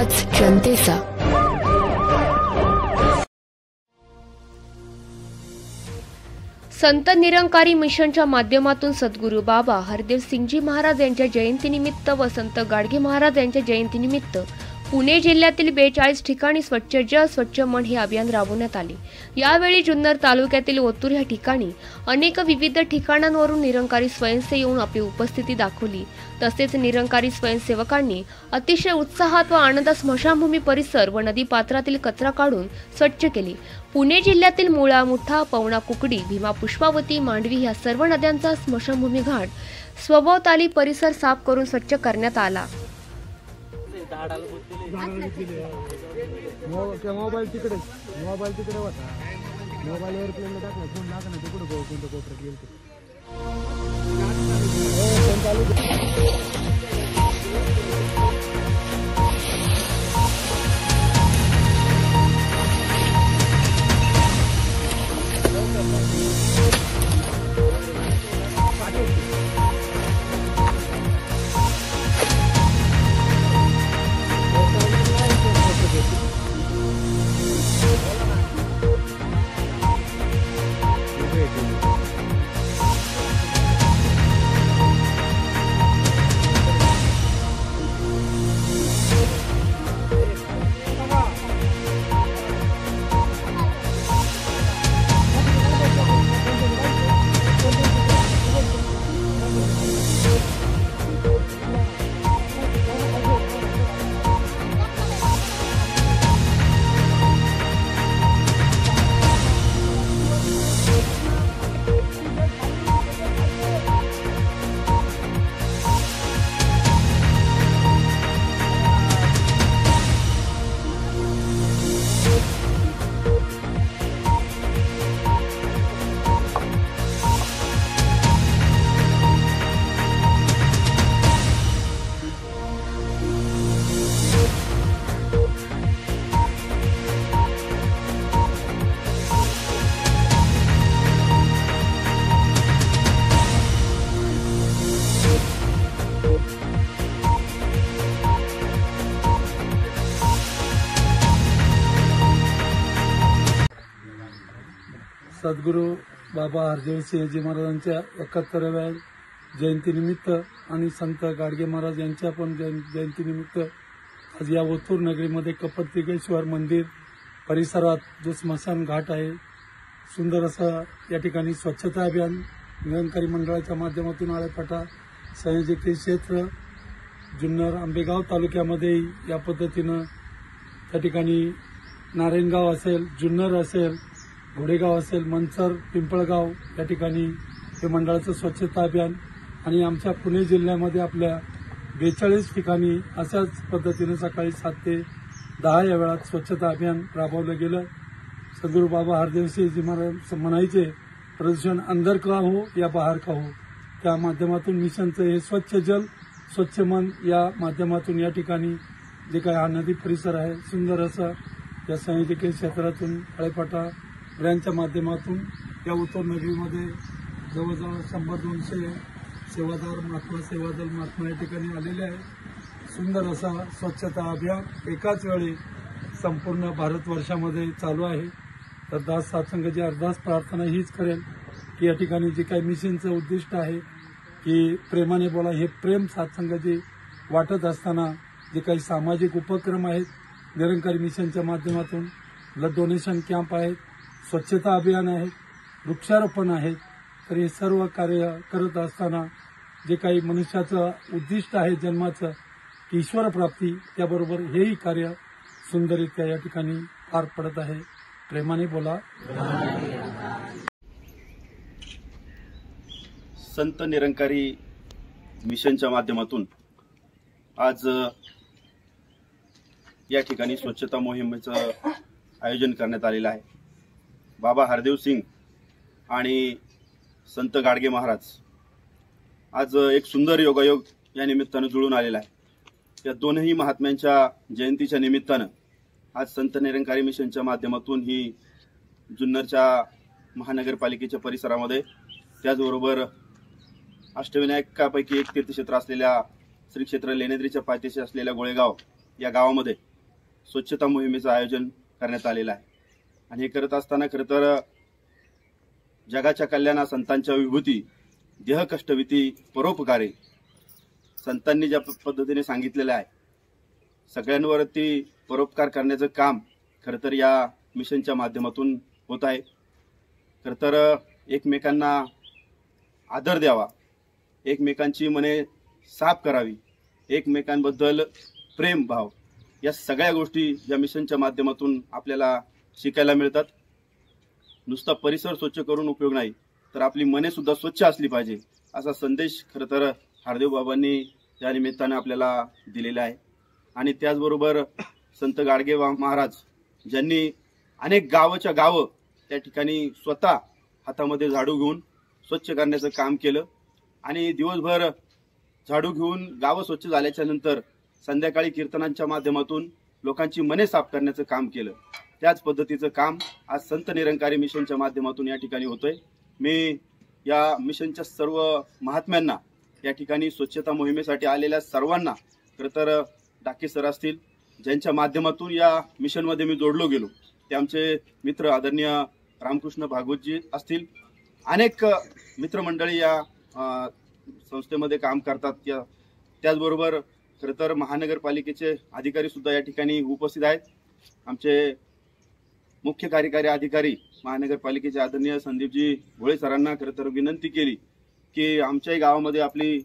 आवाज जनतेचा। संत निरंकारी मिशनच्या माध्यमातून सद्गुरू बाबा हरदेव सिंगजी महाराज यांच्या जयंतीनिमित्त व संत गाडगे महाराज यांच्या जयंतीनिमित्त पुणे जिल्ह्यातील 42 ठिकाणी स्वच्छ जल स्वच्छ मन हे अभियान राबवण्यात आले। यावेळी जुन्नर तालुक्यातील ओतूर या ठिकाणी अनेक विविध ठिकाणांवरून निरंकारी स्वयंसेवक येऊन आपली उपस्थिती दाखवली। तसेच निरंकारी स्वयंसेवकांनी अतिशय उत्साहात व आनंदात स्मशानभूमी परिसर व नदी पात्रातील कचरा काढून स्वच्छ केली। पुणे जिल्ह्यातील मुळा, मुठा, पवना, कुकडी, भीमा, पुष्पावती, मांडवी या सर्व नद्यांचा स्मशानभूमी घाट स्वभोवताली परिसर साफ करून स्वच्छ करण्यात आला। मोबाईल तिकडे होता, मोबाईल एअरप्लेनला टाकला, फोन टाकला, तिकडे कोणत्या कोपऱ्यात गेलो। सद्गुरू बाबा हरदेव सिंगजी महाराजांच्या 71व्या जयंतीनिमित्त आणि संत गाडगे महाराज यांच्या पण जयंतीनिमित्त आज या ओतूर नगरीमध्ये कपतिकेश्वर मंदिर परिसरात जो स्मशान घाट आहे, सुंदर असं या ठिकाणी स्वच्छता अभियान निरंकारी मंडळाच्या माध्यमातून आळेपाटा संयोजकीय क्षेत्र जुन्नर आंबेगाव तालुक्यामध्ये या पद्धतीनं त्या ठिकाणी नारायणगाव असेल, जुन्नर असेल, घोडेगाव असेल, मनसर, पिंपळगाव या ठिकाणी हे मंडळाचं स्वच्छता अभियान आणि आमच्या पुणे जिल्ह्यामध्ये आपल्या 42 ठिकाणी अशाच पद्धतीने सकाळी 7 ते 10 या वेळात स्वच्छता अभियान राबवलं गेलं। सद्गुरू बाबा हरदेव सिंगजी महाराज म्हणायचे, प्रदूषण अंदर का हो या बाहर का हो, त्या माध्यमातून मिशनचं हे स्वच्छ जल स्वच्छ मन या माध्यमातून या ठिकाणी जे काही हा नदी परिसर आहे, सुंदर असं या संयोजकीय क्षेत्रातून आळेपाटा यांच्या माध्यमातून या ओतूर नगरीमध्ये जवळजवळ 100-200 सेवादार महात्मा सेवादल महात्मा या ठिकाणी आलेले आहे। सुंदर असा स्वच्छता अभियान एकाच वेळी संपूर्ण भारतवर्षामध्ये चालू आहे। तर दास सात्संगाची अरदास प्रार्थना हीच करेल की या ठिकाणी जे काही मिशनचं उद्दिष्ट आहे की प्रेमाने बोला, हे प्रेम सात्संगाची वाटत असताना जे काही सामाजिक उपक्रम आहेत निरंकारी मिशनच्या माध्यमातून ब्लड डोनेशन कॅम्प आहेत, स्वच्छता अभियान आहे, वृक्षारोपण आहे, तर हे सर्व कार्य करत असताना जे काही मनुष्याचं उद्दिष्ट आहे जन्माचं की ईश्वर प्राप्ती, त्याबरोबर हेही कार्य सुंदररित्या या ठिकाणी पार पडत आहे। प्रेमाने बोला। संत निरंकारी मिशनच्या माध्यमातून आज या ठिकाणी स्वच्छता मोहिमेचं आयोजन करण्यात आलेलं आहे। बाबा हरदेव सिंग आणि संत गाडगे महाराज आज एक सुंदर योगायोग या निमित्तानं जुळून आलेला आहे। या दोनही महात्म्यांच्या जयंतीच्या निमित्तानं आज संत निरंकारी मिशनच्या माध्यमातून ही जुन्नरच्या महानगरपालिकेच्या परिसरामध्ये त्याचबरोबर अष्टविनायकापैकी एक तीर्थक्षेत्र असलेल्या श्री क्षेत्र लेण्याद्रीच्या पायथ्याशी असलेल्या गोळेगाव या गावामध्ये स्वच्छता मोहिमेचं आयोजन करण्यात आलेलं आहे. आणि हे करत असताना खरं तर जगाच्या कल्याणा संतांच्या विभूती, देह कष्टविती परोपकारे, संतांनी ज्या पद्धतीने सांगितलेलं आहे सगळ्यांवरती परोपकार करण्याचं काम खरं तर या मिशनच्या माध्यमातून होत आहे. खरं तर एकमेकांना आदर द्यावा, एकमेकांची मने साफ करावी, एकमेकांबद्दल प्रेम भाव, या सगळ्या गोष्टी या मिशनच्या माध्यमातून आपल्याला शिकायला मिळतात. नुसता परिसर स्वच्छ करून उपयोग नाही, तर आपली मने सुद्धा स्वच्छ असली पाहिजे असा संदेश खरं तर हार्देव बाबांनी या निमित्तानं आपल्याला दिलेला आहे. आणि त्याचबरोबर संत गाडगे महाराज ज्यांनी अनेक गावाच्या गावं त्या ठिकाणी स्वतः हातामध्ये झाडू घेऊन स्वच्छ करण्याचं काम केलं. आणि दिवसभर झाडू घेऊन गावं स्वच्छ झाल्याच्या नंतर संध्याकाळी कीर्तनांच्या माध्यमातून लोकांची मने साफ करण्याचं काम केलं. त्याच पद्धतीचं काम आज संत निरंकारी मिशनच्या माध्यमातून या ठिकाणी होतंय. मी या मिशनच्या सर्व महात्म्यांना, या ठिकाणी स्वच्छता मोहिमेसाठी आलेल्या सर्वांना, खरं तर डाके सर असतील ज्यांच्या माध्यमातून या मिशनमध्ये मी जोडलो गेलो, ते आमचे मित्र आदरणीय रामकृष्ण भागवतजी असतील, अनेक मित्रमंडळी या संस्थेमध्ये काम करतात. त्याचबरोबर खरं तर महानगरपालिकेचे अधिकारी सुद्धा या ठिकाणी उपस्थित आहेत. आमचे मुख्य कार्यकारी अधिकारी महानगरपालिकेचे आदरणीय संदीपजी भोळे सरांना खरं तर विनंती केली की आमच्याही गावामध्ये आपली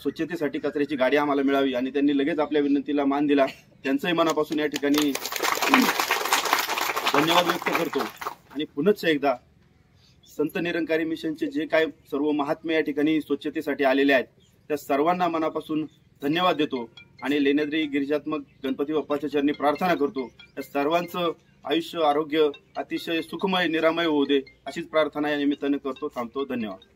स्वच्छतेसाठी कचऱ्याची गाडी आम्हाला मिळावी, आणि त्यांनी लगेच आपल्या विनंतीला मान दिला. त्यांचंही मनापासून या ठिकाणी धन्यवाद व्यक्त करतो. आणि पुनश्च एकदा संत निरंकारी मिशनचे जे काय सर्व महात्मे या ठिकाणी स्वच्छतेसाठी आलेले आहेत त्या सर्वांना मनापासून धन्यवाद देतो. आणि लेण्याद्री गिरिजात्मक गणपती बाप्पाच्या चरणी प्रार्थना करतो या सर्वांचं आयुष्य आरोग्य अतिशय सुखमय निरामय होऊ दे अशीच प्रार्थना या निमित्ताने करतो. थांबतो. धन्यवाद.